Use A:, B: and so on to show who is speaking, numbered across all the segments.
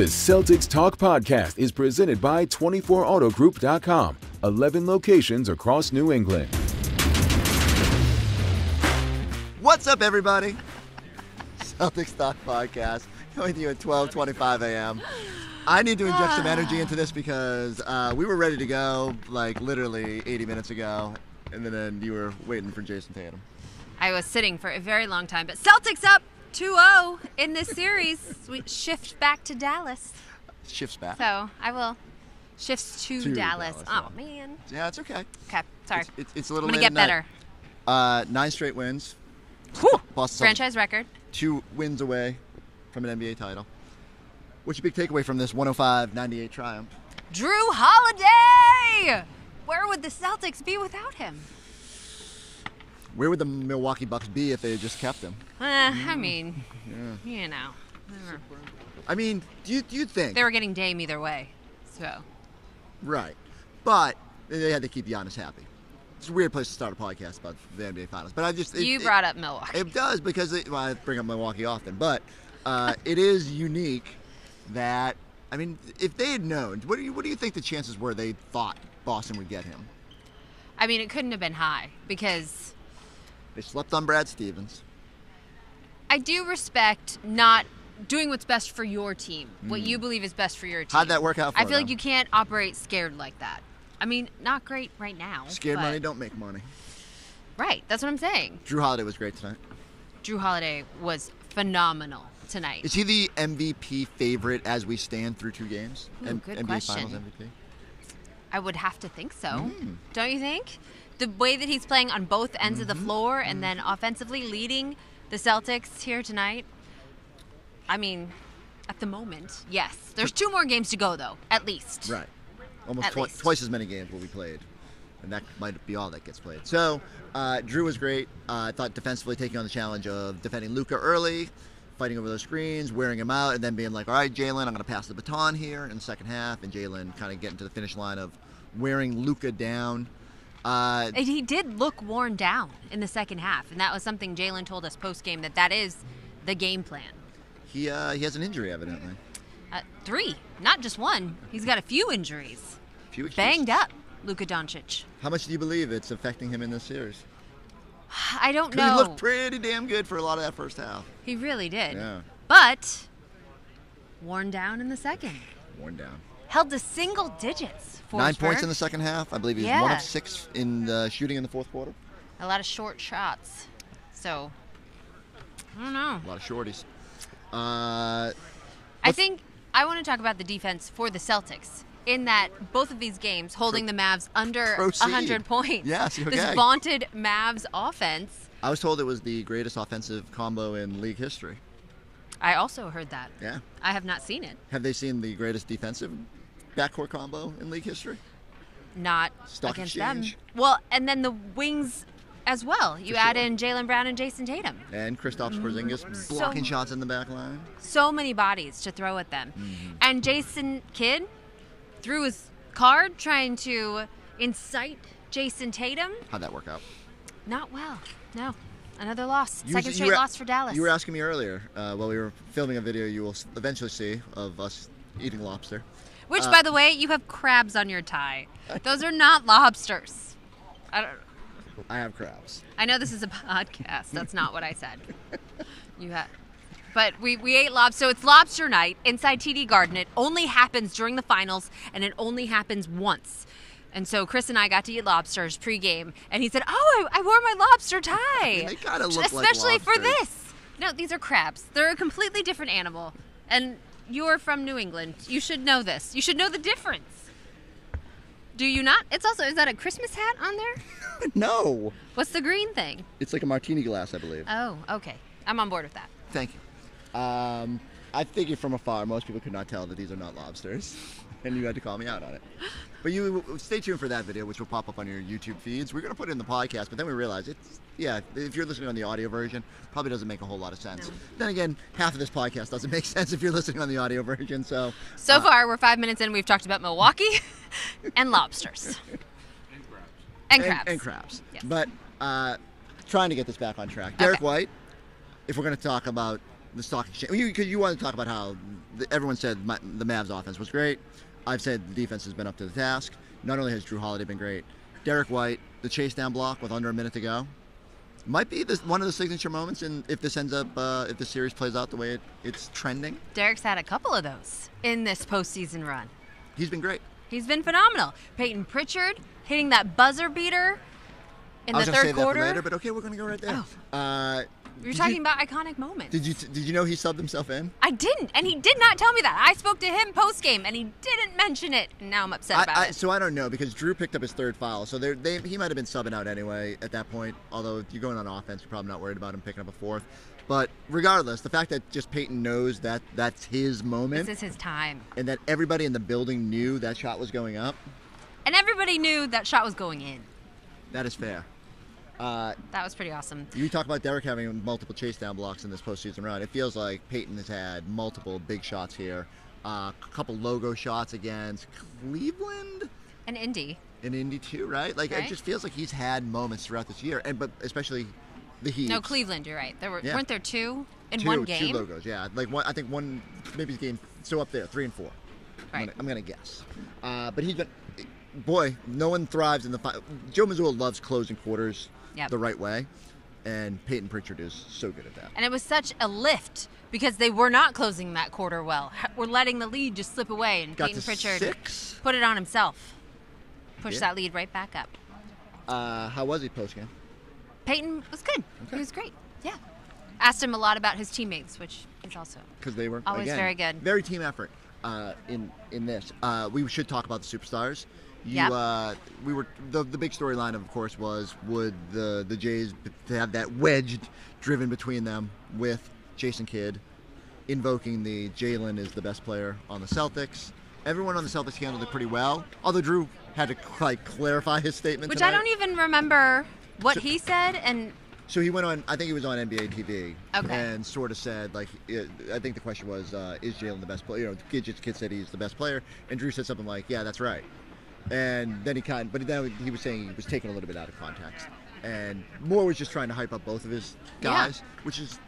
A: The Celtics Talk podcast is presented by 24autogroup.com. 11 locations across New England.
B: What's up, everybody? Celtics Talk podcast coming to you at 12:25 a.m. I need to inject some energy into this because we were ready to go like literally 80 minutes ago, and then you were waiting for Jayson Tatum.
C: I was sitting for a very long time, but Celtics up 2-0 in this series. We shift back to Dallas.
B: Shifts back.
C: So I will shifts to Dallas. Oh, man.
B: Yeah, it's okay.
C: Okay, sorry.
B: It's a little
C: I'm
B: late
C: going to get better.
B: 9 straight wins.
C: Whew.
B: Boston
C: Franchise record.
B: 2 wins away from an NBA title. What's your big takeaway from this 105-98 triumph?
C: Jrue Holiday! Where would the Celtics be without him?
B: Where would the Milwaukee Bucks be if they had just kept him?
C: I mean, you know.
B: I mean, do you think...
C: They were getting Dame either way, so...
B: Right. But they had to keep Giannis happy. It's a weird place to start a podcast about the NBA Finals. But I just...
C: You brought up Milwaukee.
B: It does because... I bring up Milwaukee often. But it is unique that... I mean, if they had known, what do you think the chances were they thought Boston would get him?
C: I mean, it couldn't have been high because...
B: They slept on Brad Stevens.
C: I do respect not doing what's best for your team, what you believe is best for your team.
B: How'd that work out for
C: I feel
B: them?
C: like you can't operate scared like that. I mean, not great right now.
B: Scared
C: but...
B: money don't make money.
C: Right, that's what I'm saying.
B: Jrue Holiday was great tonight.
C: Jrue Holiday was phenomenal tonight.
B: Is he the MVP favorite as we stand through 2 games?
C: Ooh, good
B: NBA
C: question.
B: Finals MVP?
C: I would have to think so. Don't you think? The way that he's playing on both ends of the floor and then offensively leading the Celtics here tonight. I mean, at the moment, yes. There's 2 more games to go, though, at least.
B: Right. Almost
C: least.
B: twice as many games will be played. And that might be all that gets played. So, Jrue was great. I thought defensively taking on the challenge of defending Luka early, fighting over those screens, wearing him out, and then being like, all right, Jaylen, I'm going to pass the baton here in the second half. And Jaylen kind of getting to the finish line of wearing Luka down.
C: He did look worn down in the second half, and that was something Jaylen told us post-game, that is the game plan.
B: He has an injury, evidently.
C: 3, not just 1. He's got a few injuries. Banged up, Luka Doncic.
B: How much do you believe it's affecting him in this series?
C: I don't know.
B: He looked pretty damn good for a lot of that first half.
C: He really did.
B: Yeah.
C: But worn down in the second.
B: Worn down.
C: Held to single digits. Forsberg.
B: 9 points in the second half. I believe he was 1 of 6 in the shooting in the fourth quarter.
C: A lot of short shots. So, I don't know.
B: A lot of shorties.
C: I think I want to talk about the defense for the Celtics. In that both of these games holding the Mavs under 100 points.
B: Yes, okay.
C: This vaunted Mavs offense.
B: I was told it was the greatest offensive combo in league history.
C: I also heard that.
B: Yeah.
C: I have not seen it.
B: Have they seen the greatest defensive backcourt combo in league history?
C: Not
B: Stock
C: against
B: exchange.
C: them. Well, and then the wings as well. You add in Jaylen Brown and Jayson Tatum.
B: And Kristaps Porzingis blocking shots in the back line.
C: So many bodies to throw at them. And Jason Kidd threw his card trying to incite Jayson Tatum.
B: How'd that work out?
C: Not well. No. Another loss. Second straight loss for Dallas.
B: You were asking me earlier while we were filming a video you will eventually see of us eating lobster.
C: Which, by the way, you have crabs on your tie. Those are not lobsters.
B: I have crabs.
C: I know this is a podcast. That's not what I said. But we ate lobster. So it's lobster night inside TD Garden. It only happens during the finals, and it only happens once. And so Chris and I got to eat lobsters pregame, and he said, "Oh, I wore my lobster tie."
B: They kind of look like
C: especially for
B: lobsters.
C: this. No, these are crabs. They're a completely different animal, and you're from New England. You should know this. You should know the difference. Do you not? It's also, is that a Christmas hat on there?
B: No.
C: What's the green thing?
B: It's like a martini glass, I believe.
C: Oh, okay. I'm on board with that.
B: Thank you. I figured from afar most people could not tell that these are not lobsters, and you had to call me out on it. But you stay tuned for that video, which will pop up on your YouTube feeds. We're going to put it in the podcast, but then we realized if you're listening on the audio version, probably doesn't make a whole lot of sense. No. Then again, half of this podcast doesn't make sense if you're listening on the audio version. So
C: far, we're 5 minutes in. We've talked about Milwaukee and lobsters. And crabs.
B: And crabs.
C: Yes.
B: But trying to get this back on track. Derrick White, if we're going to talk about the stock exchange. Because you want to talk about how everyone said the Mavs offense was great. I've said the defense has been up to the task. Not only has Jrue Holiday been great, Derrick White, the chase down block with under a minute to go, might be one of the signature moments. And if this ends up, if the series plays out the way it's trending,
C: Derrick's had a couple of those in this postseason run.
B: He's been great.
C: He's been phenomenal. Payton Pritchard hitting that buzzer beater in the third quarter.
B: I was going to say that for later, but okay, we're going to go right there.
C: Oh. You're talking about iconic moments.
B: Did you know he subbed himself in?
C: I didn't, and he did not tell me that. I spoke to him post-game, and he didn't mention it, and now I'm upset about it.
B: So I don't know, because Jrue picked up his third foul, so he might have been subbing out anyway at that point, although if you're going on offense, you're probably not worried about him picking up a fourth. But regardless, the fact that just Payton knows that that's his moment.
C: This is his time.
B: And that everybody in the building knew that shot was going up.
C: And everybody knew that shot was going in.
B: That is fair.
C: That was pretty awesome.
B: You talk about Derrick having multiple chase down blocks in this postseason run. It feels like Payton has had multiple big shots here. A couple logo shots against Cleveland.
C: And Indy.
B: And Indy too, right? Like It just feels like he's had moments throughout this year, but especially the Heat.
C: No, Cleveland. You're right. Weren't there two in one game?
B: Two logos, yeah. Like one, I think one, maybe game. So up there, 3 and 4.
C: Right.
B: I'm gonna guess. But he's been. Boy, no one thrives in the final. Joe Mazzulla loves closing quarters the right way, and Payton Pritchard is so good at that.
C: And it was such a lift because they were not closing that quarter well. We're letting the lead just slip away, and Payton Pritchard
B: 6.
C: Put it on himself. Pushed that lead right back up.
B: How was he post-game?
C: Payton was good.
B: Okay.
C: He was great. Yeah. Asked him a lot about his teammates, which is also
B: because they were
C: always very good.
B: Very team effort in this. We should talk about the superstars. We were the big storyline, of course, was would the Jays have that wedge driven between them with Jason Kidd invoking the Jaylen is the best player on the Celtics. Everyone on the Celtics handled it pretty well, although Jrue had to clarify his statement
C: which
B: tonight.
C: I don't even remember what he said. And
B: so he went on, I think he was on NBA TV,
C: okay,
B: and sort of said, like, I think the question was, is Jaylen the best player? Kidd said he's the best player, and Jrue said something like, yeah, that's right. And then he was saying he was taken a little bit out of context. And Moore was just trying to hype up both of his guys, which is,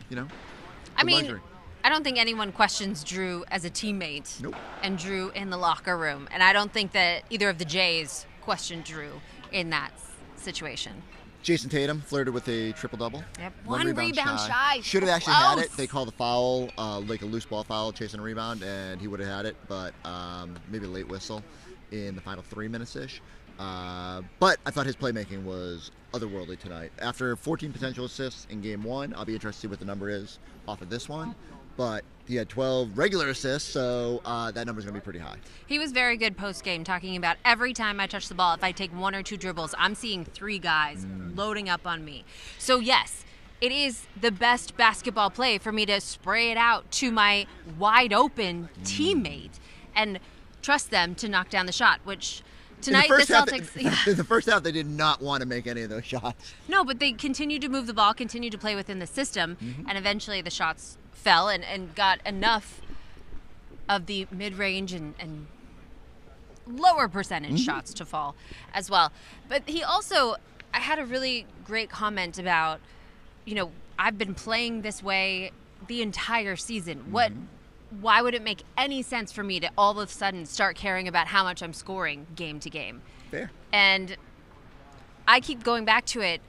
C: I mean,
B: luxury.
C: I don't think anyone questions Jrue as a teammate.
B: Nope.
C: And Jrue in the locker room. And I don't think that either of the Jays questioned Jrue in that situation.
B: Jayson Tatum flirted with a triple-double.
C: Yep. One rebound shy.
B: Should have actually had it. They called the foul, like a loose ball foul, chasing a rebound, and he would have had it, but maybe a late whistle in the final 3 minutes-ish. But I thought his playmaking was otherworldly tonight. After 14 potential assists in Game 1, I'll be interested to see what the number is off of this one. But he had 12 regular assists, so that number's going to be pretty high.
C: He was very good post-game, talking about every time I touch the ball, if I take 1 or 2 dribbles, I'm seeing 3 guys loading up on me. So, yes, it is the best basketball play for me to spray it out to my wide-open teammate and trust them to knock down the shot, which tonight the Celtics...
B: In the first half, they did not want to make any of those shots.
C: No, but they continued to move the ball, continued to play within the system, and eventually the shots fell and got enough of the mid-range and lower percentage shots to fall as well. But he also, I had a really great comment about, I've been playing this way the entire season. Why would it make any sense for me to all of a sudden start caring about how much I'm scoring game to game?
B: Fair.
C: And I keep going back to it.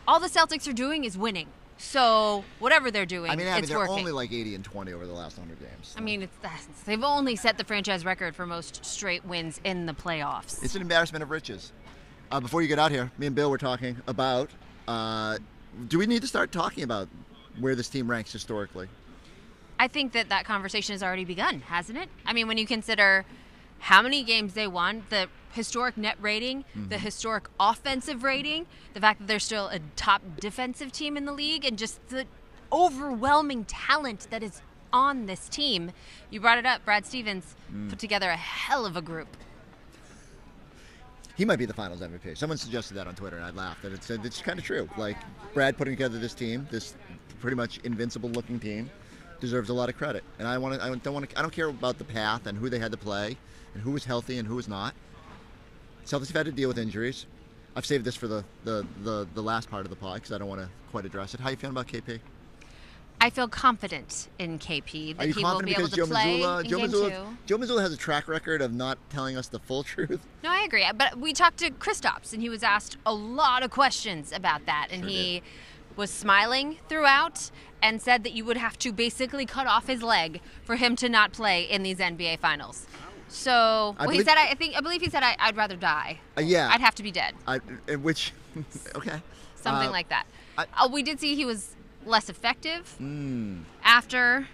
C: All the Celtics are doing is winning. So whatever they're doing, it's
B: they're
C: working.
B: only like 80-20 over the last 100 games. So.
C: I mean, they've only set the franchise record for most straight wins in the playoffs.
B: It's an embarrassment of riches. Before you get out here, me and Bill were talking about, do we need to start talking about where this team ranks historically?
C: I think that conversation has already begun, hasn't it? I mean, when you consider how many games they won, the historic net rating, the historic offensive rating, the fact that they're still a top defensive team in the league, and just the overwhelming talent that is on this team. You brought it up. Brad Stevens put together a hell of a group.
B: He might be the Finals MVP. Someone suggested that on Twitter, and I laughed. And it's kind of true. Like, Brad putting together this team, this pretty much invincible-looking team, deserves a lot of credit. And I don't care about the path and who they had to play and who was healthy and who was not. Celtics have had to deal with injuries. I've saved this for the last part of the pod because I don't want to quite address it. How you feeling about KP?
C: I feel confident in KP that he will be able to play in Game 2.
B: Joe Mazzulla has a track record of not telling us the full truth.
C: No, I agree. But we talked to Kristaps, and he was asked a lot of questions about that. And he was smiling throughout and said that you would have to basically cut off his leg for him to not play in these NBA Finals. So, I believe he said I'd rather die.
B: Yeah.
C: I'd have to be dead.
B: Okay.
C: Something like that. We did see he was less effective after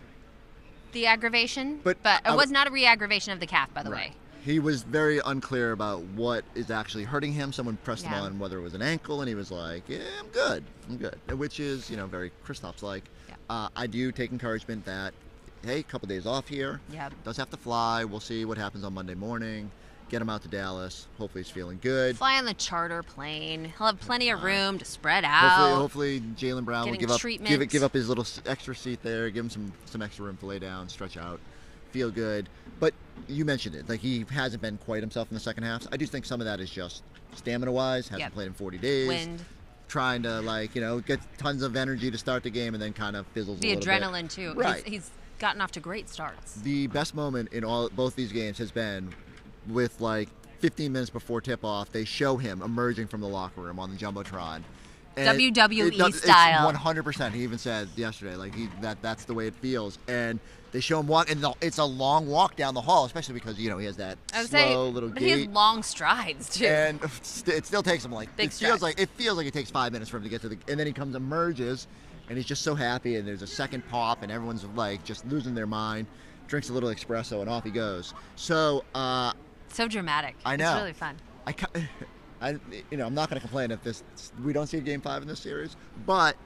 C: the aggravation, but it was not a re-aggravation of the calf, by the way.
B: He was very unclear about what is actually hurting him. Someone pressed him on whether it was an ankle, and he was like, yeah, I'm good, which is, very Kristaps-like. Yeah. I do take encouragement that, hey, a couple days off here. Yep. Does have to fly. We'll see what happens on Monday morning. Get him out to Dallas. Hopefully he's feeling good.
C: Fly on the charter plane. He'll have plenty of room to spread out.
B: Hopefully Jaylen Brown will give up his little extra seat there, give him some extra room to lay down, stretch out, feel good. But you mentioned it, like he hasn't been quite himself in the second half. I do think some of that is just stamina-wise. Hasn't played in 40 days.
C: Wind.
B: Trying to get tons of energy to start the game and then kind of fizzles a little bit.
C: The adrenaline too.
B: Right.
C: He's gotten off to great starts.
B: The best moment in both these games has been with 15 minutes before tip-off, they show him emerging from the locker room on the Jumbotron. And
C: WWE style.
B: It's 100%. He even said yesterday, that's the way it feels. And they show him walk, and it's a long walk down the hall, especially because, he has that slow little gait.
C: He has long strides, too.
B: And it still takes him, it feels like it takes 5 minutes for him to get to and then he emerges, and he's just so happy, and there's a second pop, and everyone's, just losing their mind, drinks a little espresso, and off he goes. So,
C: so dramatic.
B: I know.
C: It's really fun.
B: I'm not going to complain if we don't see a Game 5 in this series, but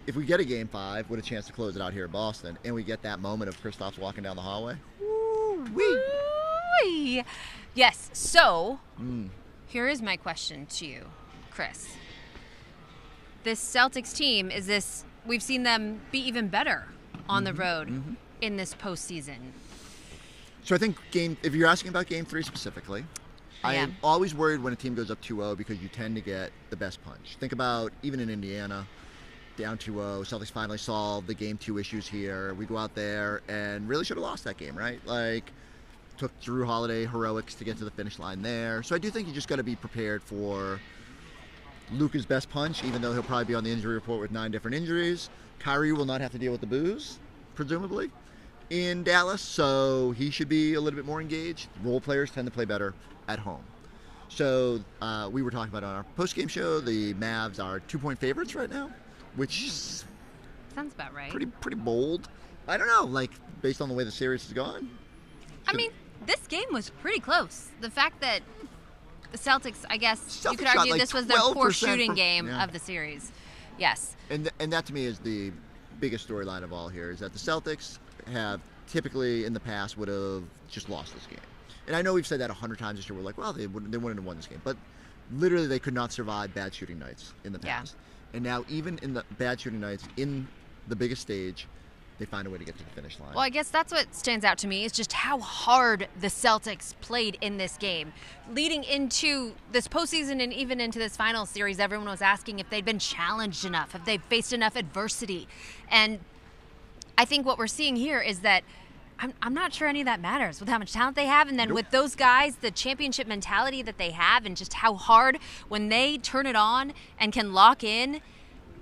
B: if we get a Game 5 with a chance to close it out here in Boston, and we get that moment of Kristaps walking down the hallway,
C: woo-wee. Yes. So, here is my question to you, Chris. This Celtics team we've seen them be even better on the road in this postseason.
B: So I think if you're asking about Game 3 specifically, I am always worried when a team goes up 2-0 because you tend to get the best punch. Think about even in Indiana, down 2-0, Celtics finally solved the Game 2 issues here. We go out there and really should have lost that game, right? Took Jrue Holiday heroics to get to the finish line there. So I do think you just got to be prepared for Luka's best punch, even though he'll probably be on the injury report with 9 different injuries. Kyrie will not have to deal with the booze, presumably, in Dallas, so he should be a little bit more engaged. Role players tend to play better at home. So we were talking about on our post-game show, the Mavs are 2-point favorites right now, which
C: sounds about right.
B: Pretty bold. I don't know, based on the way the series has gone.
C: I mean, this game was pretty close. The fact that the Celtics, I guess you could argue this was their poor shooting game of the series. Yes. And
B: that to me is the biggest storyline of all here, is that the Celtics have typically in the past would have just lost this game. And I know we've said that 100 times this year. We're like, well, they wouldn't have won this game. But literally they could not survive bad shooting nights in the past. Yeah. And now even in the bad shooting nights in the biggest stage, they find a way to get to the finish line.
C: Well, I guess that's what stands out to me is just how hard the Celtics played in this game. Leading into this postseason and even into this final series, everyone was asking if they'd been challenged enough, if they'd faced enough adversity. And I think what we're seeing here is that I'm not sure any of that matters with how much talent they have. And then with those guys, the championship mentality that they have and just how hard when they turn it on and can lock in,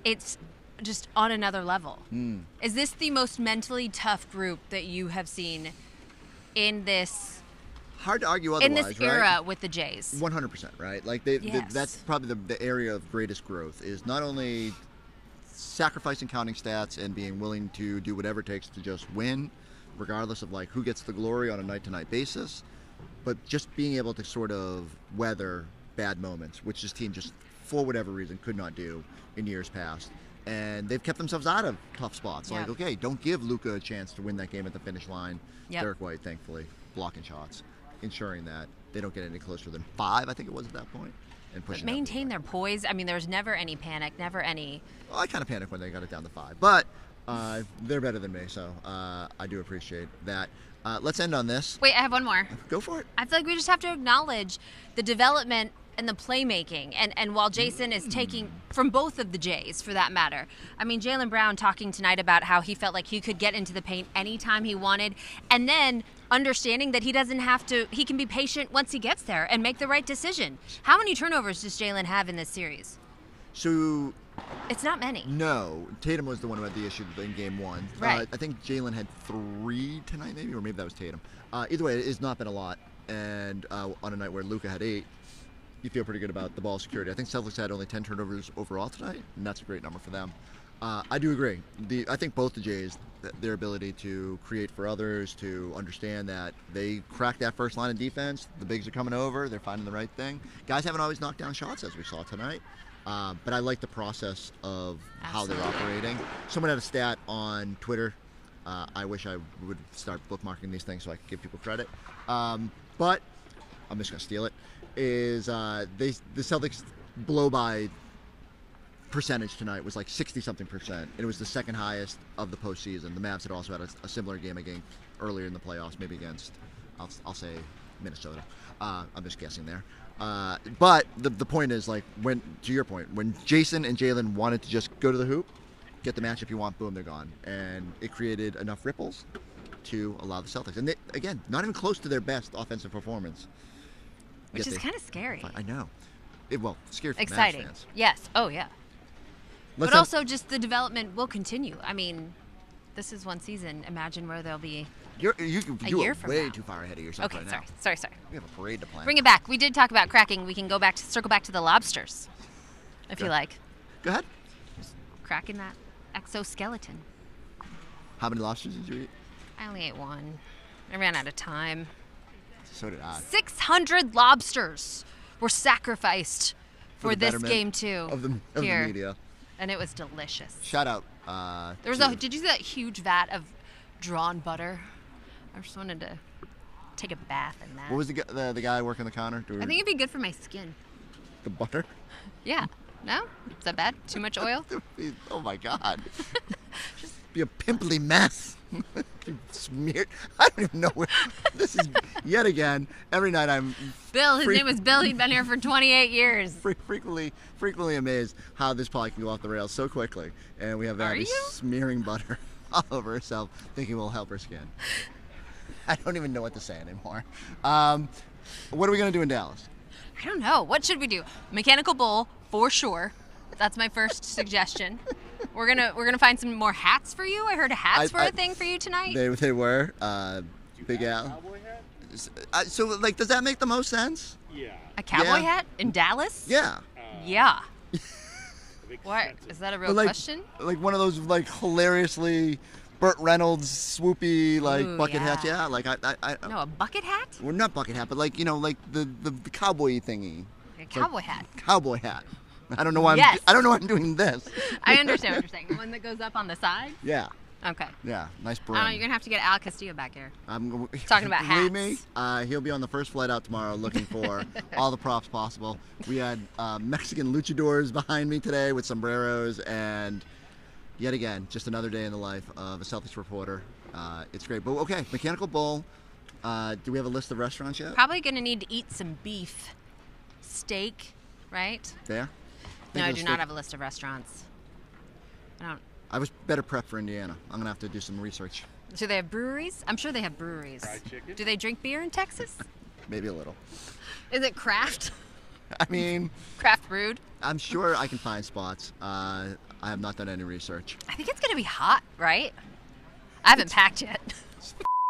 C: it's just on another level. Is this the most mentally tough group that you have seen in this?
B: Hard to argue otherwise,
C: in this era with the Jays.
B: 100%, right? That's probably the area of greatest growth is not only sacrificing counting stats and being willing to do whatever it takes to just win, regardless of who gets the glory on a night-to-night basis, but just being able to sort of weather bad moments, which this team just, for whatever reason, could not do in years past. And they've kept themselves out of tough spots.
C: Yep.
B: Okay, don't give Luka a chance to win that game at the finish line.
C: Yep.
B: Derrick White, thankfully, blocking shots, ensuring that they don't get any closer than 5, I think it was at that point, and pushing.
C: But maintain their poise. I mean, there's never any panic, never any.
B: Well, I kind of panicked when they got it down to 5, but they're better than me, so I do appreciate that. Let's end on this.
C: Wait, I have one more.
B: Go for it.
C: I feel like we just have to acknowledge the development and the playmaking. And while Jayson is taking from both of the Jays, for that matter. I mean, Jaylen Brown talking tonight about how he felt like he could get into the paint anytime he wanted, and then understanding that he doesn't have to, he can be patient once he gets there and make the right decision. How many turnovers does Jaylen have in this series?
B: So...
C: It's not many.
B: No. Tatum was the one who had the issue in game 1.
C: Right.
B: I think Jaylen had 3 tonight, maybe, or maybe that was Tatum. Either way, it has not been a lot. And on a night where Luka had 8, you feel pretty good about the ball security. I think Celtics had only 10 turnovers overall tonight, and that's a great number for them. I do agree. I think both the Jays, their ability to create for others, to understand that they cracked that first line of defense, the bigs are coming over, they're finding the right thing. Guys haven't always knocked down shots, as we saw tonight. But I like the process of how they're operating. Someone had a stat on Twitter. I wish I would start bookmarking these things so I could give people credit. But I'm just going to steal it. Is the Celtics blow by percentage tonight was like 60-something percent. It was the second highest of the postseason. The Mavs had also had a similar game earlier in the playoffs, maybe against, I'll say, Minnesota. I'm just guessing there. But the point is, like, when, to your point, when Jayson and Jaylen wanted to just go to the hoop, get the matchup you want, boom, they're gone. And it created enough ripples to allow the Celtics. And they, again, not even close to their best offensive performance.
C: Which is kind of scary.
B: I know. Well, scary for
C: exciting.
B: Mavs fans.
C: Yes. Oh, yeah. But also just the development will continue. I mean, this is one season. Imagine where they'll be
B: you
C: year
B: are
C: from
B: way
C: now.
B: too far ahead of yourself right now.
C: Sorry.
B: We have a parade to plan.
C: Bring it back. We did talk about cracking. We can go back, circle back to the lobsters, if you like.
B: Go ahead.
C: Cracking that exoskeleton.
B: How many lobsters did you eat?
C: I only ate one. I ran out of time.
B: So did I.
C: 600 lobsters were sacrificed for this game too.
B: Of the media.
C: And it was delicious.
B: Shout out.
C: Did you see that huge vat of drawn butter? I just wanted to take a bath in that.
B: What was the guy working the counter?
C: I think it'd be good for my skin.
B: The butter?
C: Yeah. No? Is that bad? Too much oil?
B: Oh my God. Just be a pimply mess. Smeared. I don't even know where. This is yet again. Every night I'm.
C: Bill. His name was Bill. He'd been here for 28 years.
B: Frequently amazed how this pod can go off the rails so quickly, and we have Abby smearing butter all over herself, thinking we'll help her skin. I don't even know what to say anymore. What are we gonna do in Dallas?
C: I don't know. What should we do? Mechanical bull for sure. That's my first suggestion. We're gonna find some more hats for you. I heard hats were a thing for you tonight.
B: They were. Big Al.
D: Cowboy hat?
B: So like, does that make the most sense?
D: Yeah.
C: A cowboy hat in Dallas?
B: Yeah.
C: Yeah. What? Is that a real question?
B: Like one of those like hilariously Burt Reynolds swoopy bucket hats. Yeah. Like I.
C: No, a bucket hat?
B: Well, not bucket hat, but like like the cowboy thingy.
C: A cowboy hat.
B: Cowboy hat. I don't know why.
C: Yes.
B: I don't know why I'm doing this.
C: I understand what you're saying. The one that goes up on the side.
B: Yeah.
C: Okay.
B: Yeah. Nice brim.
C: I don't know. You're gonna have to get Al Castillo back here.
B: I'm
C: talking about hats.
B: Believe me, he'll be on the first flight out tomorrow, looking for all the props possible. We had Mexican luchadors behind me today with sombreros, and yet again, just another day in the life of a Celtics reporter. It's great. But okay, Mechanical Bull. Do we have a list of restaurants yet?
C: Probably gonna need to eat some beef, steak, right?
B: There.
C: No, I do not have a list of restaurants.
B: I was better prepped for Indiana. I'm gonna have to do some research.
C: Do they have breweries? I'm sure they have breweries.
D: Fried chicken?
C: Do they drink beer in Texas?
B: Maybe a little.
C: Is it craft?
B: I mean,
C: craft brewed?
B: I'm sure I can find spots. I have not done any research.
C: I think it's gonna be hot, right? I haven't packed yet.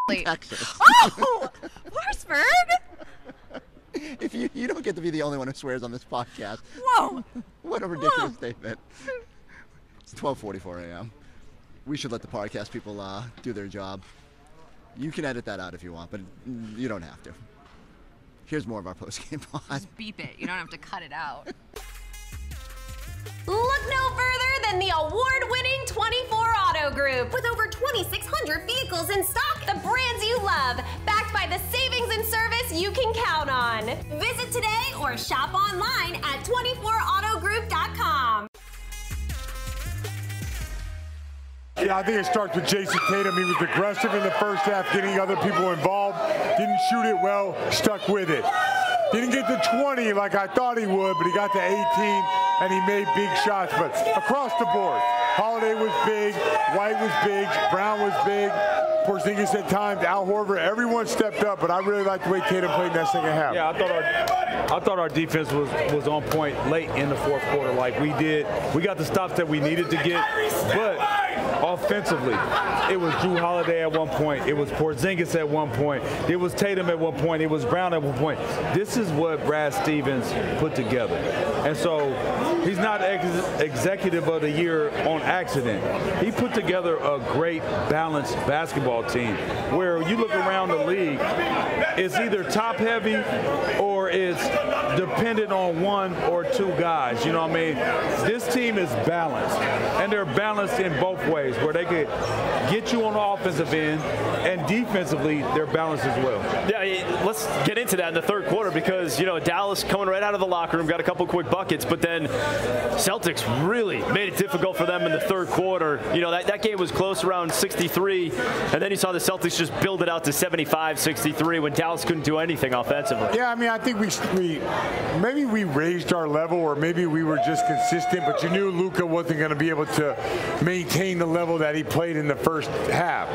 B: Texas.
C: Oh, Forsberg!
B: If you don't get to be the only one who swears on this podcast.
C: Whoa!
B: What a ridiculous statement. It's 12:44 a.m. We should let the podcast people do their job. You can edit that out if you want, but you don't have to. Here's more of our post-game pod.
C: Just beep it. You don't have to cut it out.
E: Look no further than the award-winning 24 Auto Group. With over 2,600 vehicles in stock, the brands you love, backed by the savings and service you can count on. Visit today or shop online at 24autogroup.com.
F: Yeah, I think it starts with Jayson Tatum. He was aggressive in the first half, getting other people involved. Didn't shoot it well, stuck with it. Didn't get to 20 like I thought he would, but he got to 18, and he made big shots. But across the board, Holiday was big, White was big, Brown was big, Porzingis at times, Al Horford, everyone stepped up, but I really liked the way Tatum played in that second half.
D: Yeah, I thought our defense was on point late in the fourth quarter. Like we got the stops that we needed to get, but offensively, it was Jrue Holiday at one point, it was Porzingis at one point, it was Tatum at one point, it was Brown at one point. This is what Brad Stevens put together. And so he's not executive of the year on accident. He put together a great balanced basketball team where you look around the league, it's either top heavy or it's dependent on one or two guys. You know what I mean? This team is balanced, and they're balanced in both ways, where they could get you on the offensive end, and defensively, they're balanced as well.
G: Yeah, let's get into that in the third quarter because, you know, Dallas coming right out of the locker room, got a couple quick buckets, but then Celtics really made it difficult for them in the third quarter. You know, that game was close, around 63, and then you saw the Celtics just build it out to 75-63 when Dallas couldn't do anything offensively.
F: Yeah, I mean, I think maybe we raised our level, or maybe we were just consistent, but you knew Luka wasn't going to be able to maintain the level that he played in the first half.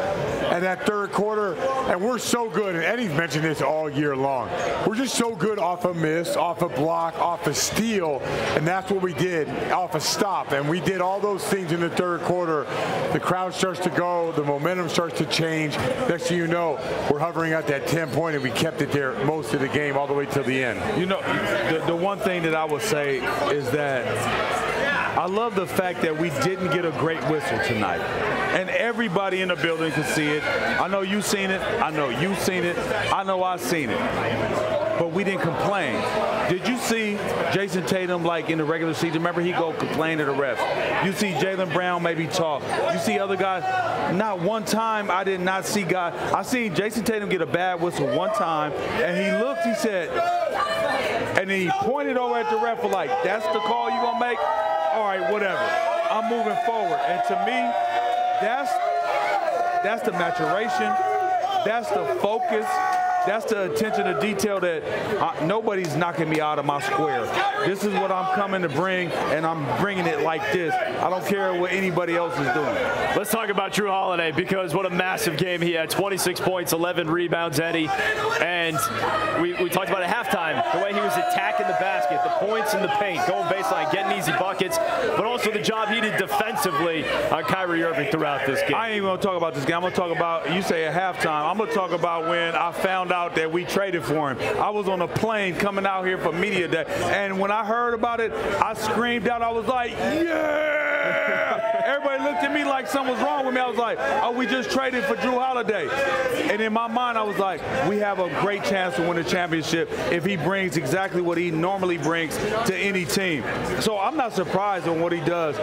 F: And that third quarter, and we're so good, and Eddie's mentioned this all year long, we're just so good off a miss, off a block, off a steal, and that's what we did, off a stop. And we did all those things in the third quarter. The crowd starts to go, the momentum starts to change. Next thing you know, we're hovering at that 10-point, and we kept it there most of the game all the way till the end.
D: You know, the one thing that I would say is that I love the fact that we didn't get a great whistle tonight. And everybody in the building could see it. I know you've seen it. I know you've seen it. I know I've seen it. But we didn't complain. Did you see Jayson Tatum, like in the regular season? Remember, he go complain to the refs. You see Jaylen Brown maybe talk. You see other guys. Not one time I did not see guys. I seen Jayson Tatum get a bad whistle one time, and he looked, he said, and then he pointed over at the ref like, that's the call you gonna make? All right, whatever. I'm moving forward. And to me, that's the maturation. That's the focus. That's the attention to detail that nobody's knocking me out of my square. This is what I'm coming to bring, and I'm bringing it like this. I don't care what anybody else is doing.
G: Let's talk about Jrue Holiday, because what a massive game he had. 26 points, 11 rebounds, Eddie. And we talked about at halftime, the way he was attacking the basket, the points in the paint, going baseline, getting easy buckets, but also the job he did defensively on Kyrie Irving throughout this game.
D: I ain't even going to talk about this game. I'm going to talk about, you say at halftime, I'm going to talk about when I found out that we traded for him. I was on a plane coming out here for media day, and when I heard about it, I screamed out. I was like, yeah! Everybody looked at me like something was wrong with me. I was like, oh, we just traded for Jrue Holiday. And in my mind, I was like, we have a great chance to win a championship if he brings exactly what he normally brings to any team. So I'm not surprised on what he does.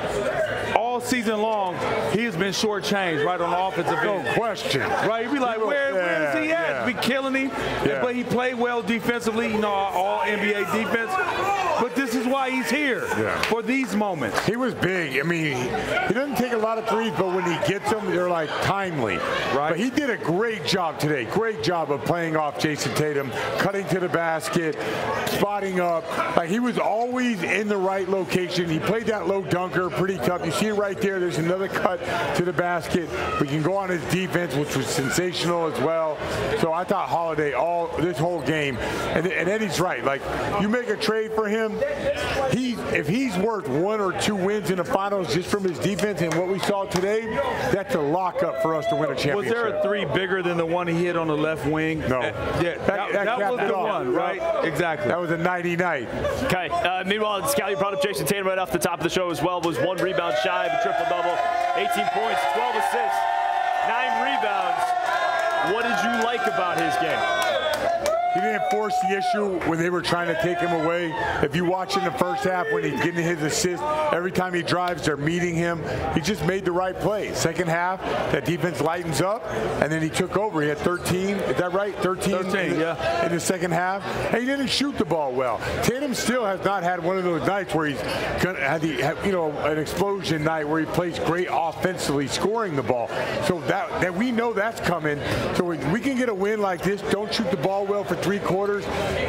D: All season long, he has been shortchanged right on the offensive end.
F: No question.
D: Right? He'd be like, where is he at? Yeah. We killing him. Yeah. But he played well defensively, you know, all NBA defense. But this is why he's here, for these moments.
F: He was big. I mean, he doesn't take a lot of threes, but when he gets them, they're like timely. Right. But he did a great job today. Great job of playing off Jayson Tatum, cutting to the basket, spotting up. Like, he was always in the right location. He played that low dunker, pretty tough. You see it right there. There's another cut to the basket. We can go on his defense, which was sensational as well. So I thought Holiday this whole game, and Eddie's right. Like, you make a trade for him, if he's worth 1 or 2 wins in the finals just from his defense and what we saw today, that's a lockup for us to win a championship.
D: Was there a three bigger than the one he hit on the left wing?
F: No.
D: That was the one, right? Exactly.
F: That was a nighty night.
G: Okay. Meanwhile, Scal, you brought up Jayson Tatum right off the top of the show as well. Was 1 rebound shy of a triple-double. 18 points, 12 assists, 9 rebounds. What did you like about his game?
F: He didn't force the issue when they were trying to take him away. If you watch in the first half when he's getting his assist, every time he drives, they're meeting him. He just made the right play. Second half, that defense lightens up, and then he took over. He had 13, is that right? 13 in the second half. And he didn't shoot the ball well. Tatum still has not had one of those nights where he's had an explosion night where he plays great offensively, scoring the ball. So that we know that's coming. So we can get a win like this. Don't shoot the ball well for 3 3 quarters.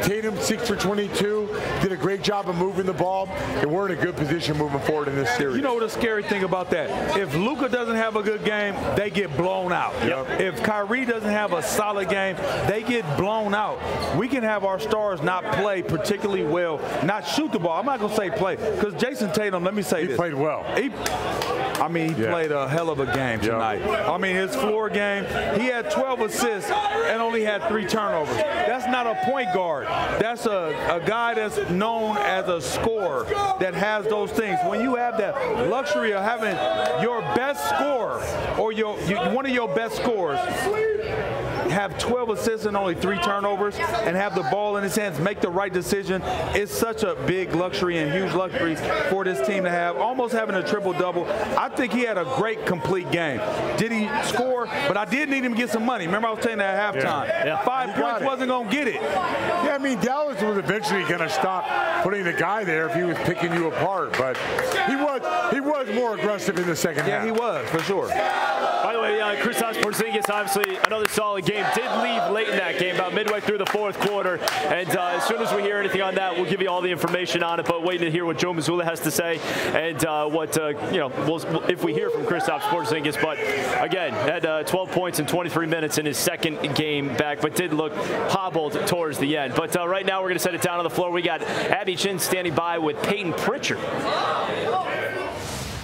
F: Tatum 6 for 22. Did a great job of moving the ball, and we're in a good position moving forward in this series.
D: You know what the scary thing about that? If Luka doesn't have a good game, they get blown out.
F: Yep.
D: If Kyrie doesn't have a solid game, they get blown out. We can have our stars not play particularly well, not shoot the ball. I'm not going to say play, because Jayson Tatum, let me say this.
F: He played well.
D: He played a hell of a game tonight. I mean, his floor game, he had 12 assists and only had 3 turnovers. That's not a point guard. That's a guy that's known as a scorer that has those things. When you have that luxury of having your best scorer or one of your best scorers have 12 assists and only 3 turnovers and have the ball in his hands, make the right decision, it's such a big luxury and huge luxury for this team to have, almost having a triple-double. I think he had a great, complete game. Did he score? But I did need him to get some money. Remember I was saying that at halftime. Yeah. 5 points wasn't going to get it.
F: Yeah, I mean, Dallas was eventually going to stop putting the guy there if he was picking you apart, but he was more aggressive in the second half.
D: Yeah, he was, for sure.
G: By the way, Kristaps Porzingis, obviously another solid game, did leave late in that game, about midway through the 4th quarter. And as soon as we hear anything on that, we'll give you all the information on it. But waiting to hear what Joe Mazzulla has to say and if we hear from Kristaps Porzingis. But again, had 12 points in 23 minutes in his second game back, but did look hobbled towards the end. But right now, we're going to set it down on the floor. We got Abby Chin standing by with Payton Pritchard.
C: Payton,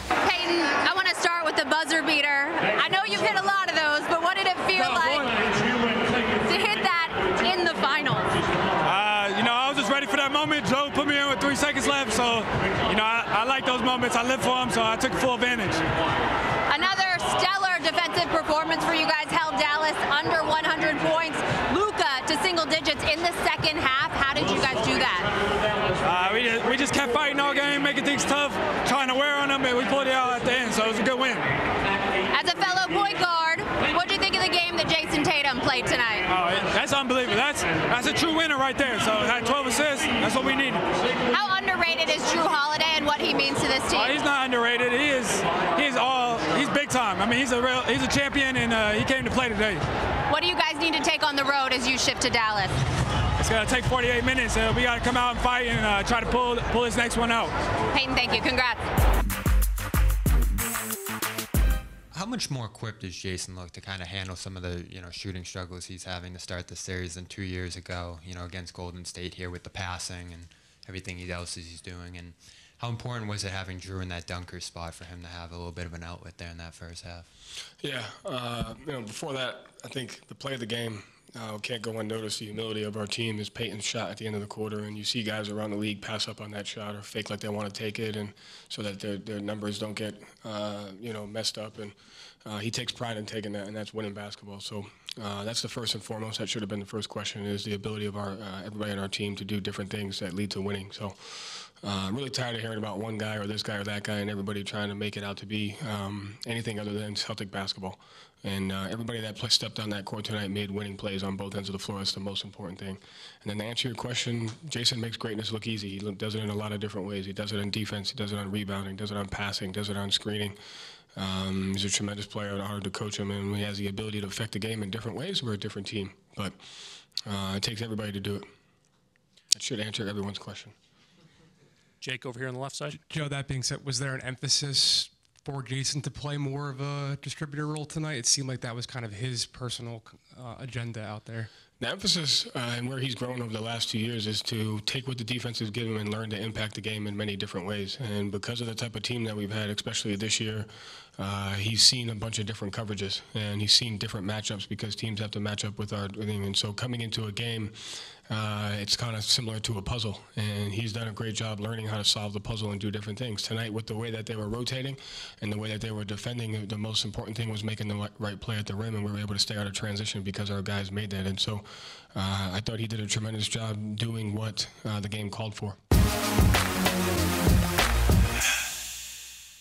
C: I want to start with the buzzer beater. I know you've hit a lot of those, but what did it feel like to hit that in the finals?
H: I was just ready for that moment. Joe put me in with 3 seconds left, so, I like those moments. I live for them, so I took full advantage.
C: Another stellar defensive performance for you guys. Held Dallas under 100 points. Luka to single digits in the second half. How did you guys do that?
H: We just kept fighting all game, making things tough, trying to wear on them, and we pulled it out at the end, so it was a good win.
C: As a fellow point guard, what do you think of the game that Jayson Tatum played tonight?
H: Oh, that's unbelievable. That's a true winner right there. So had 12 assists. That's what we needed.
C: How underrated is Jrue Holiday and what he means to this team?
H: Oh, he's not underrated. He's big time. I mean, he's a champion, and he came to play today.
C: What do you guys need to take on the road as you shift to Dallas?
H: It's going to take 48 minutes. We got to come out and fight and try to pull this next one out.
C: Payton, thank you. Congrats.
I: How much more equipped does Jayson look to kind of handle some of the shooting struggles he's having to start the series than 2 years ago, against Golden State here with the passing and everything else he's doing? And how important was it having Jrue in that dunker spot for him to have a little bit of an outlet there in that first half?
J: Yeah, before that, I think the play of the game can't go unnoticed. The humility of our team is Payton's shot at the end of the quarter, and you see guys around the league pass up on that shot or fake like they want to take it, and so that their numbers don't get messed up. And he takes pride in taking that, and that's winning basketball. So that's the first and foremost. That should have been the first question: is the ability of our everybody on our team to do different things that lead to winning. So. I'm really tired of hearing about one guy or this guy or that guy and everybody trying to make it out to be anything other than Celtic basketball. And everybody that stepped on that court tonight made winning plays on both ends of the floor. That's the most important thing. And then to answer your question, Jayson makes greatness look easy. He does it in a lot of different ways. He does it on defense. He does it on rebounding. He does it on passing. Does it on screening. He's a tremendous player. Hard to coach him, and he has the ability to affect the game in different ways. We're a different team, but it takes everybody to do it. That should answer everyone's question.
K: Jake over here on the left side.
L: Joe, that being said, was there an emphasis for Jayson to play more of a distributor role tonight? It seemed like that was kind of his personal agenda out there.
J: The emphasis and where he's grown over the last 2 years is to take what the defense has given him and learn to impact the game in many different ways. And because of the type of team that we've had, especially this year, he's seen a bunch of different coverages, and he's seen different matchups because teams have to match up with our team. And so coming into a game, it's kind of similar to a puzzle, and he's done a great job learning how to solve the puzzle and do different things. Tonight, with the way that they were rotating and the way that they were defending, the most important thing was making the right play at the rim, and we were able to stay out of transition because our guys made that. And so I thought he did a tremendous job doing what the game called for.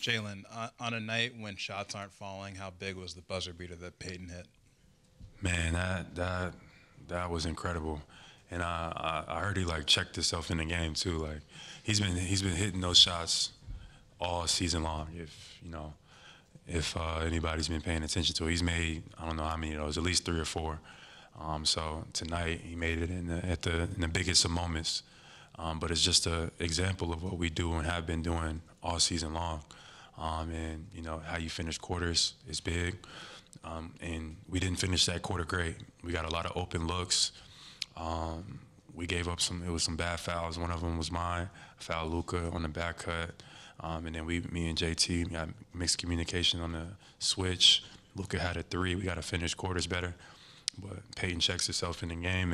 M: Jaylen, on a night when shots aren't falling, how big was the buzzer beater that Payton hit?
N: Man, that was incredible. And I heard he checked himself in the game too. Like he's been hitting those shots all season long. If anybody's been paying attention to it, he's made, I don't know how many of those, at least 3 or 4. So tonight he made it in the biggest of moments. But it's just an example of what we do and have been doing all season long. And, you know, how you finish quarters is big. And we didn't finish that quarter great. We got a lot of open looks. We gave up it was some bad fouls. One of them was mine. I fouled Luka on the back cut. And then me and JT got mixed communication on the switch. Luka had a 3. We got to finish quarters better. But Payton checks himself in the game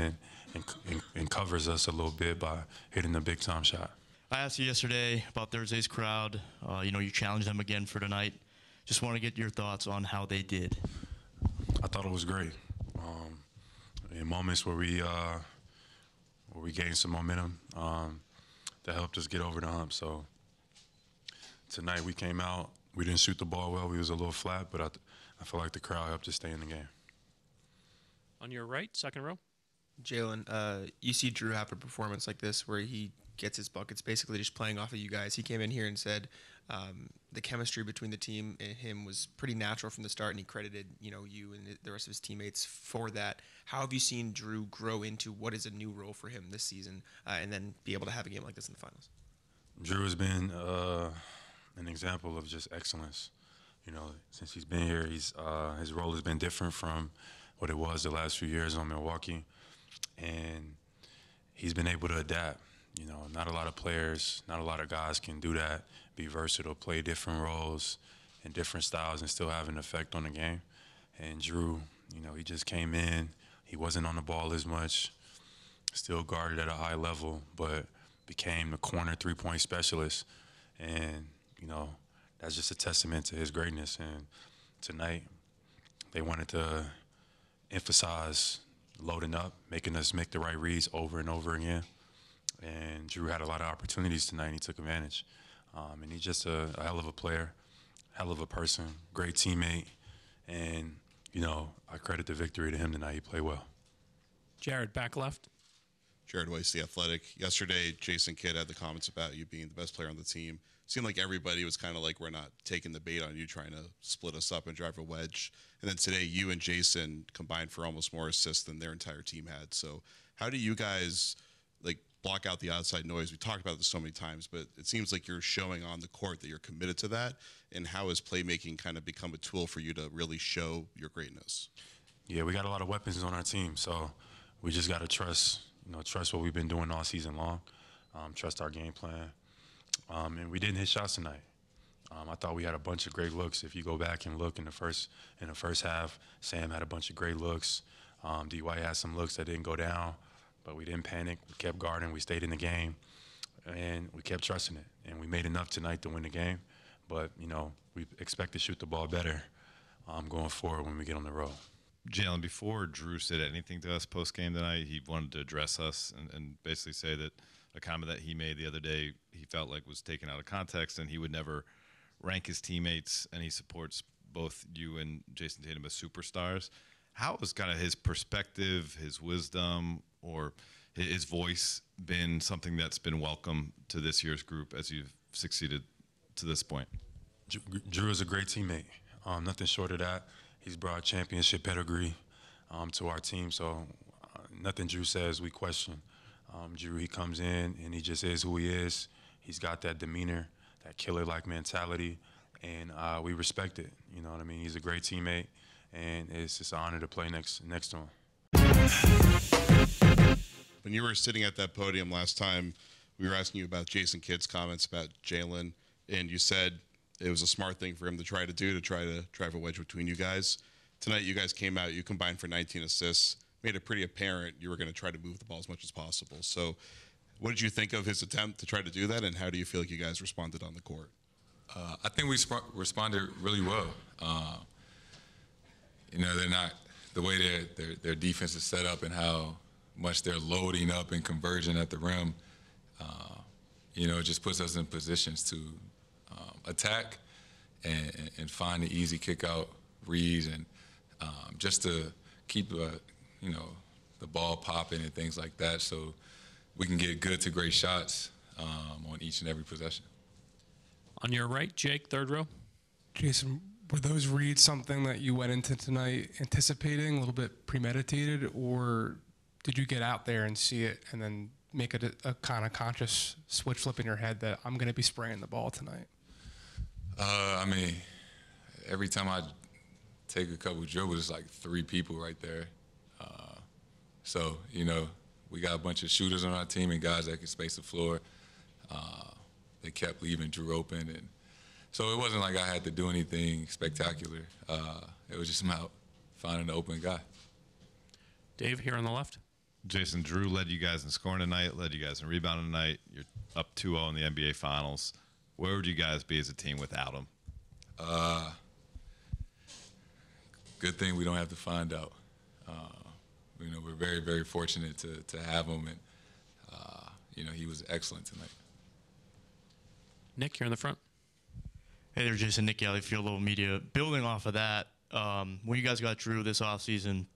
N: and covers us a little bit by hitting the big-time shot.
O: I asked you yesterday about Thursday's crowd. You know, you challenged them again for tonight. Just want to get your thoughts on how they did.
N: I thought it was great. In moments where we gained some momentum, that helped us get over the hump. So tonight we came out. We didn't shoot the ball well. We was a little flat, but I feel like the crowd helped us stay in the game.
K: On your right, second row.
P: Jaylen, you see Jrue have a performance like this where he gets his buckets basically just playing off of you guys. He came in here and said the chemistry between the team and him was pretty natural from the start, and he credited you and the rest of his teammates for that. How have you seen Jrue grow into what is a new role for him this season, and then be able to have a game like this in the finals?
N: Jrue has been an example of just excellence. You know, since he's been here, his role has been different from what it was the last few years on Milwaukee, and he's been able to adapt. You know, not a lot of players, not a lot of guys can do that, be versatile, play different roles and different styles and still have an effect on the game. And Jrue, you know, he just came in. He wasn't on the ball as much, still guarded at a high level, but became the corner three-point specialist. And, you know, that's just a testament to his greatness. And tonight they wanted to emphasize loading up, making us make the right reads over and over again. And Jrue had a lot of opportunities tonight, and he took advantage. And he's just a hell of a player, hell of a person, great teammate. And, you know, I credit the victory to him tonight. He played well.
K: Jared, back left.
Q: Jared Weiss, The Athletic. Yesterday, Jason Kidd had the comments about you being the best player on the team. Seemed like everybody was kind of like, we're not taking the bait on you, trying to split us up and drive a wedge. And then today, you and Jayson combined for almost more assists than their entire team had. So how do you guys, like, block out the outside noise? We talked about this so many times, but it seems like you're showing on the court that you're committed to that. And how has playmaking kind of become a tool for you to really show your greatness?
N: Yeah, we got a lot of weapons on our team, so we just got to trust what we've been doing all season long, trust our game plan. And we didn't hit shots tonight. I thought we had a bunch of great looks. If you go back and look in the first half, Sam had a bunch of great looks. D. White had some looks that didn't go down, but we didn't panic. We kept guarding. We stayed in the game, and we kept trusting it. And we made enough tonight to win the game. But, you know, we expect to shoot the ball better going forward when we get on the road.
R: Jaylen, before Jrue said anything to us post-game tonight, he wanted to address us and basically say that a comment that he made the other day he felt like was taken out of context, and he would never rank his teammates, and he supports both you and Jayson Tatum as superstars. How has kind of his perspective, his wisdom, or his voice been something that's been welcome to this year's group as you've succeeded to this point?
N: Jrue is a great teammate. Nothing short of that. He's brought championship pedigree to our team, so nothing Jrue says we question. Jrue, he comes in and he just is who he is. He's got that demeanor, that killer-like mentality, and we respect it. You know what I mean? He's a great teammate, and it's just an honor to play next to him.
Q: When you were sitting at that podium last time, we were asking you about Jason Kidd's comments about Jaylen, and you said it was a smart thing for him to try to drive a wedge between you guys. Tonight, you guys came out, you combined for 19 assists, made it pretty apparent you were going to try to move the ball as much as possible. So what did you think of his attempt to try to do that, and how do you feel like you guys responded on the court?
S: I think we responded really well. You know, they're not the way their defense is set up and how much they're loading up and converging at the rim. You know, it just puts us in positions to attack and find the easy kick-out reads and just to keep you know, the ball popping and things like that, so we can get good to great shots on each and every possession.
K: On your right, Jake, third row.
L: Jason, Were those reads something that you went into tonight anticipating, a little bit premeditated, or did you get out there and see it and then make it a kind of conscious switch flip in your head that I'm going to be spraying the ball tonight?
S: I mean, every time I take a couple dribbles, it's like 3 people right there. So, you know, we got a bunch of shooters on our team and guys that can space the floor. They kept leaving Jrue open, and so it wasn't like I had to do anything spectacular. It was just about finding an open guy.
K: Dave, here on the left.
R: Jason, Jrue led you guys in scoring tonight, led you guys in rebounding tonight. You're up 2-0 in the NBA Finals. Where would you guys be as a team without him?
S: Good thing we don't have to find out. You know, we're very, very fortunate to have him, and you know, he was excellent tonight.
K: Nick, here in the front.
O: Hey there, Jason. Nick Yalley, Field Level Media. Building off of that, when you guys got Jrue this offseason,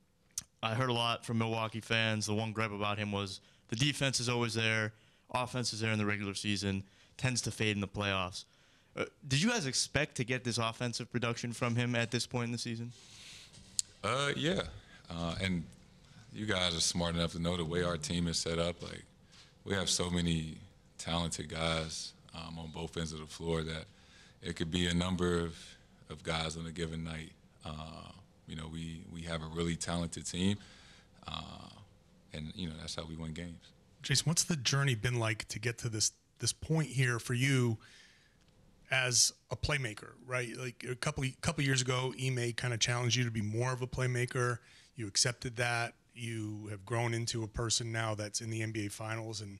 O: I heard a lot from Milwaukee fans. The one gripe about him was the defense is always there, offense is there in the regular season, tends to fade in the playoffs. Did you guys expect to get this offensive production from him at this point in the season?
S: Yeah. And you guys are smart enough to know the way our team is set up. Like, we have so many talented guys on both ends of the floor that it could be a number of guys on a given night. You know, we have a really talented team, and, you know, that's how we win games.
T: Jayson, what's the journey been like to get to this point here for you as a playmaker, right? Like a couple years ago, Ime kind of challenged you to be more of a playmaker. You accepted that. You have grown into a person now that's in the NBA Finals, and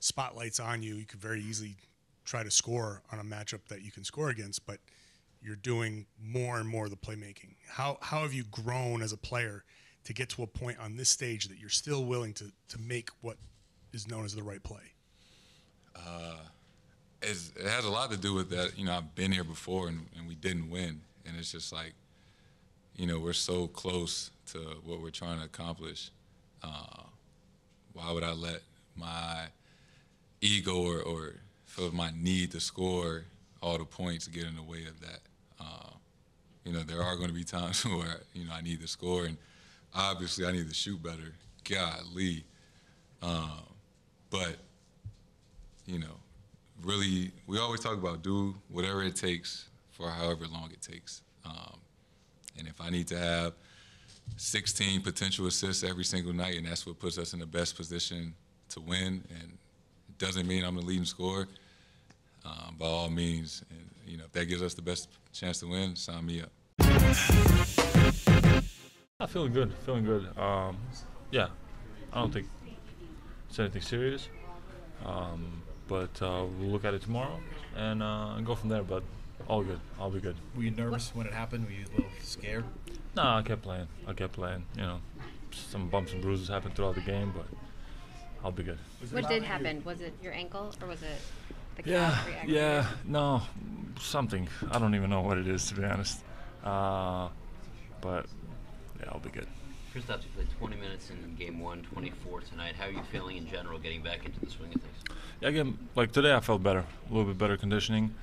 T: spotlight's on you. You could very easily try to score on a matchup that you can score against, but you're doing more and more of the playmaking. How have you grown as a player to get to a point on this stage that you're still willing to make what is known as the right play?
S: It has a lot to do with that. You know, I've been here before and we didn't win. And it's just like, you know, we're so close to what we're trying to accomplish. Why would I let my ego or feel my need to score all the points get in the way of that? You know, there are going to be times where, you know, I need to score, and obviously I need to shoot better. Golly. But, you know, really, we always talk about do whatever it takes for however long it takes. And if I need to have 16 potential assists every single night, and that's what puts us in the best position to win, and it doesn't mean I'm the leading scorer, by all means, and, you know, if that gives us the best chance to win, sign me up.
U: I'm feeling good. Yeah, I don't think it's anything serious, but we'll look at it tomorrow and go from there. But all good. I'll be good.
V: Were you nervous when it happened? Were you a little scared?
U: No, I kept playing. You know, some bumps and bruises happened throughout the game, but I'll be good.
C: What did happen? Was it your ankle or was it the
U: Yeah,
C: calf
U: yeah, no, something. I don't even know what it is, to be honest. But yeah, I'll be good.
W: Kristaps, you played 20 minutes in Game 1, 24 tonight. How are you feeling in general getting back into the swing of things?
U: Yeah, again, like today I felt better, a little bit better conditioning.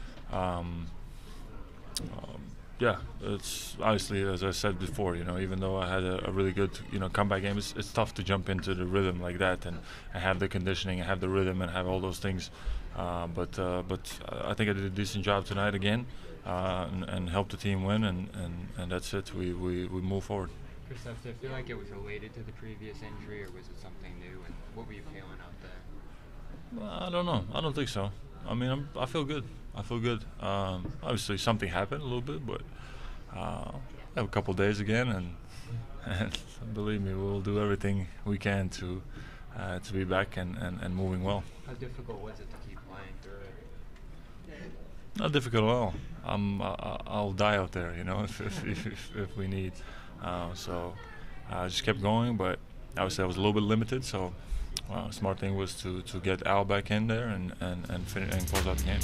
U: Yeah, it's obviously, as I said before, you know, even though I had a really good, you know, comeback game, it's tough to jump into the rhythm like that and have the conditioning, and have the rhythm, and have all those things. But I think I did a decent job tonight again, and helped the team win, and that's it. We move forward.
X: Kristaps, do you feel like it was related to the previous injury, or was it something new? And what were you feeling out there?
U: Well, I don't know. I don't think so. I mean, I feel good. Obviously, something happened a little bit, but I have a couple days again, and believe me, we'll do everything we can to be back and moving well.
X: How difficult was it to keep playing through it?
U: Not difficult at all. I'll die out there, you know, if we need. So I just kept going, but obviously I was a little bit limited. So smart thing was to get Al back in there and finish and close out the game.